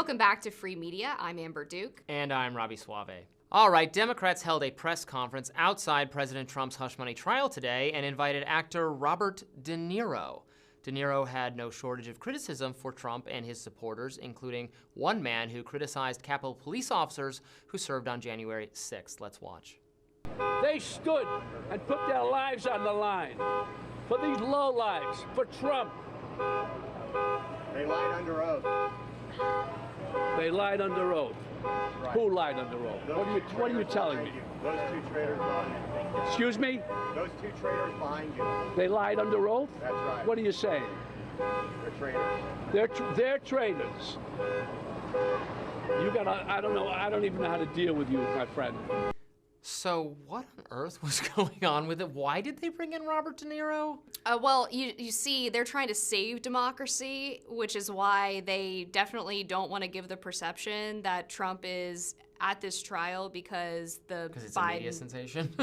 Welcome back to Free Media. I'm Amber Duke. And I'm Robbie Suave. All right, Democrats held a press conference outside President Trump's hush money trial today and invited actor Robert De Niro. De Niro had no shortage of criticism for Trump and his supporters, including one man who criticized Capitol police officers who served on January 6th. Let's watch. They stood and put their lives on the line for these lowlives, for Trump. They lied under oath. They lied under oath. Right. Who lied under oath? What are you telling me? Those two traitors behind you. Excuse me? Those two traitors behind you. They lied under oath? That's right. What are you saying? They're traitors. They're traitors. You gotta, I don't even know how to deal with you, my friend. So what on earth was going on with it? Why did they bring in Robert De Niro? Well, you see, they're trying to save democracy, which is why they definitely don't want to give the perception that Trump is at this trial because it's a media sensation?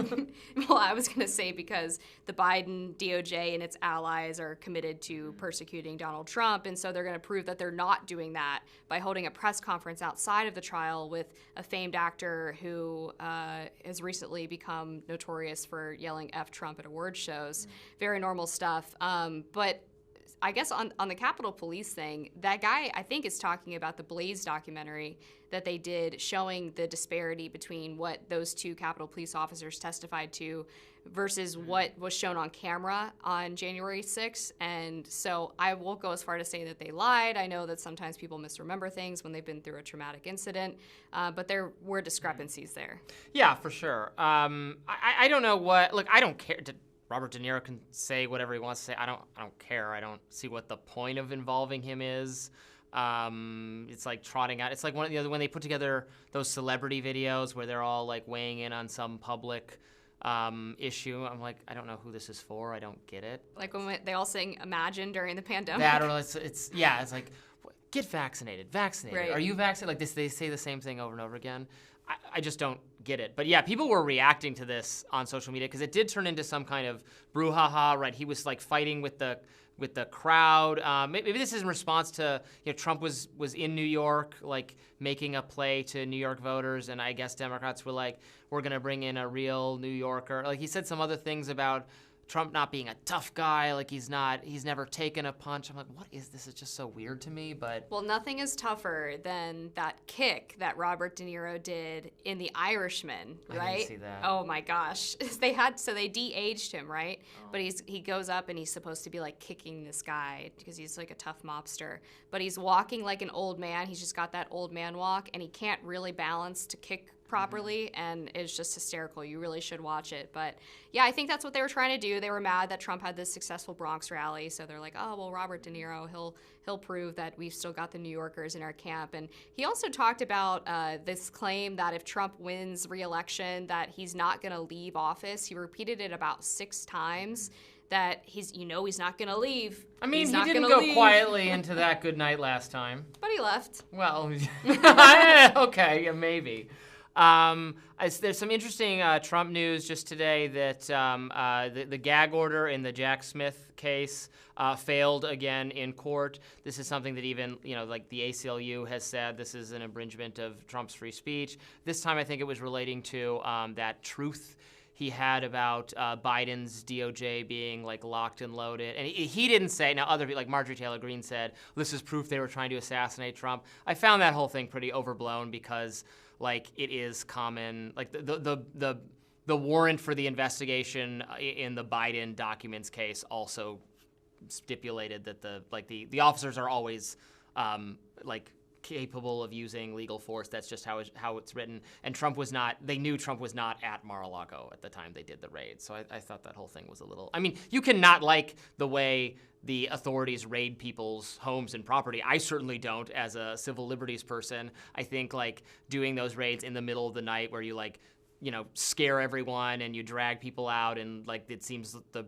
Well, I was going to say because the Biden DOJ and its allies are committed to persecuting Donald Trump, and so they're going to prove that they're not doing that by holding a press conference outside of the trial with a famed actor who has recently become notorious for yelling F Trump at award shows. Very normal stuff. But I guess on the Capitol Police thing, that guy, I think, is talking about the Blaze documentary that they did showing the disparity between what those two Capitol Police officers testified to versus what was shown on camera on January 6th. And so I won't go as far to say that they lied. I know that sometimes people misremember things when they've been through a traumatic incident, but there were discrepancies there. Yeah, for sure. I don't know what, look, I don't care. Robert De Niro can say whatever he wants to say. I don't care. I don't see what the point of involving him is. It's like trotting out. It's like when they put together those celebrity videos where they're all like weighing in on some public issue. I'm like, I don't know who this is for. I don't get it. Like when they all sing Imagine during the pandemic. That or it's like, get vaccinated. Right. Are you vaccinated? Like this, they say the same thing over and over again. I just don't get it. But yeah, people were reacting to this on social media because it did turn into some kind of brouhaha, right? He was like fighting with the crowd. Maybe this is in response to, Trump was in New York, like making a play to New York voters, and I guess Democrats were like, we're gonna bring in a real New Yorker. Like he said some other things about Trump not being a tough guy, like he's never taken a punch. I'm like, what is this? It's just so weird to me, but... Well, nothing is tougher than that kick that Robert De Niro did in The Irishman, right? I didn't see that. Oh my gosh. They de-aged him, right? Oh. But he goes up and he's supposed to be like kicking this guy because he's like a tough mobster. But he's walking like an old man. He's just got that old man walk and he can't really balance to kick properly, and it's just hysterical. You really should watch it. But yeah, I think that's what they were trying to do. They were mad that Trump had this successful Bronx rally, so they're like, oh, well, Robert De Niro, he'll prove that we've still got the New Yorkers in our camp. And he also talked about this claim that if Trump wins re-election, that he's not going to leave office. He repeated it about 6 times. That he's not going to leave. I mean, he didn't go quietly into that good night last time. But he left. Well, okay, yeah, maybe. There's some interesting Trump news just today that the gag order in the Jack Smith case failed again in court. This is something that even, like the ACLU has said this is an infringement of Trump's free speech. This time I think it was relating to that truth he had about Biden's DOJ being like locked and loaded. And he didn't say, now other people like Marjorie Taylor Greene said, this is proof they were trying to assassinate Trump. I found that whole thing pretty overblown because like it is common, like the warrant for the investigation in the Biden documents case also stipulated that the officers are always capable of using legal force. That's just how it's written. And they knew Trump was not at Mar-a-Lago at the time they did the raid. So I thought that whole thing was a little, I mean, you cannot like the way the authorities raid people's homes and property. I certainly don't as a civil liberties person. I think like doing those raids in the middle of the night where you like scare everyone and you drag people out, and like it seems the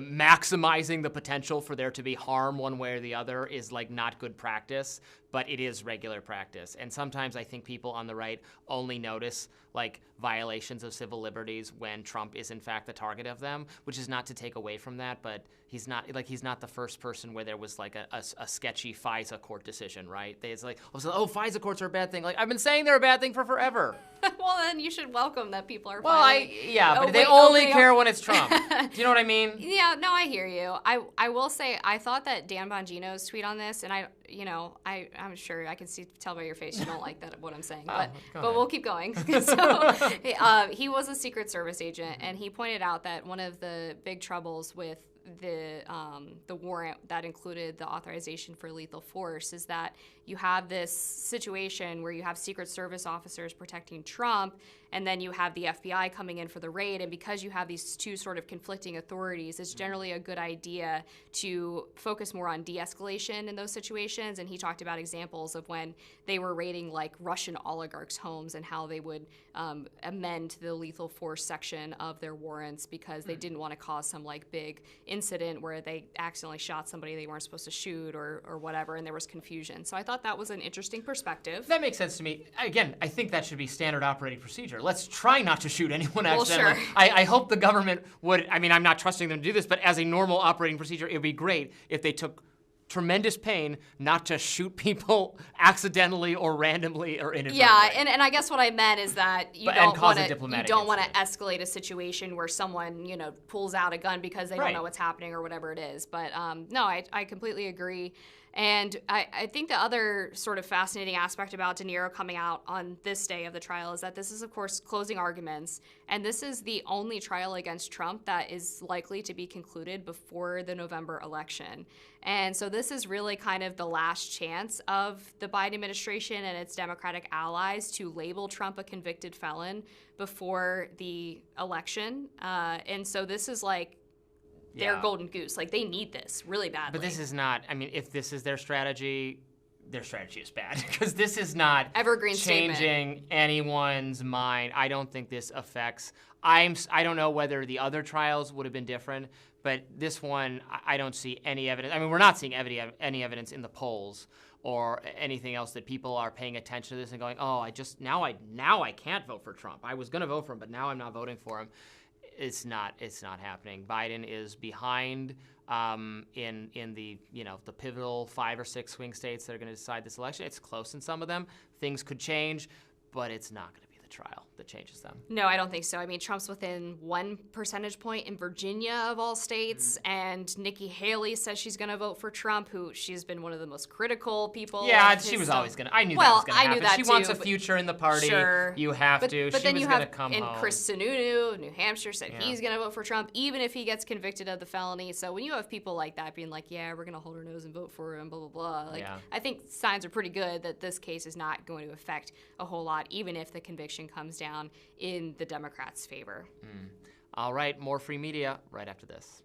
maximizing the potential for there to be harm one way or the other is like not good practice, but it is regular practice. And sometimes I think people on the right only notice like violations of civil liberties when Trump is in fact the target of them, which is not to take away from that, but he's not the first person where there was like a sketchy FISA court decision, right? It's like, FISA courts are a bad thing. Like, I've been saying they're a bad thing for forever. Well, then you should welcome that people are Well, finally... but they only care when it's Trump. Do you know what I mean? Yeah, no, I hear you. I will say, I thought that Dan Bongino's tweet on this, and I'm sure I can tell by your face you don't like that what I'm saying, but we'll keep going. So he was a Secret Service agent, and he pointed out that one of the big troubles with the warrant that included the authorization for lethal force is that you have this situation where you have Secret Service officers protecting Trump, and then you have the FBI coming in for the raid, and because you have these two sort of conflicting authorities, it's generally a good idea to focus more on de-escalation in those situations. And he talked about examples of when they were raiding like Russian oligarchs' homes and how they would amend the lethal force section of their warrants because they didn't want to cause some like big incident where they accidentally shot somebody they weren't supposed to shoot or whatever, and there was confusion. So I thought that was an interesting perspective. That makes sense to me. Again, I think that should be standard operating procedure. Let's try not to shoot anyone accidentally. Sure. I hope the government would, I'm not trusting them to do this, but as a normal operating procedure, it would be great if they took tremendous pain not to shoot people accidentally or randomly or inadvertently. Yeah, and I guess what I meant is that you don't want to incident. escalate a situation where someone pulls out a gun because they don't know what's happening or whatever it is. But no, I completely agree. And I think the other sort of fascinating aspect about De Niro coming out on this day of the trial is that this is, of course, closing arguments. And this is the only trial against Trump that is likely to be concluded before the November election. And so this is really kind of the last chance of the Biden administration and its Democratic allies to label Trump a convicted felon before the election. And so this is like their golden goose. Like, they need this really badly. But this is not, if this is their strategy is bad. Because this is not evergreen changing anyone's mind. I don't think this affects, I don't know whether the other trials would have been different, but this one, I don't see any evidence. We're not seeing any evidence in the polls or anything else that people are paying attention to this and going, now I can't vote for Trump. I was going to vote for him, but now I'm not voting for him. It's not happening. Biden is behind in the the pivotal 5 or 6 swing states that are going to decide this election. It's close in some of them. Things could change, but it's not going to be the trial that changes them. No, I don't think so. Trump's within 1 percentage point in Virginia of all states, and Nikki Haley says she's going to vote for Trump, who she's been one of the most critical people. Yeah, she was always going to. I knew that was going to happen. I knew that she too, wants a future in the party. Sure. You have to. But she then was you going have, to come and home. Chris Sununu, New Hampshire, said he's going to vote for Trump, even if he gets convicted of the felony. So when you have people like that being like, yeah, we're going to hold our nose and vote for him, blah, blah, blah. I think signs are pretty good that this case is not going to affect a whole lot, even if the conviction comes down in the Democrats' favor. All right, more free media right after this.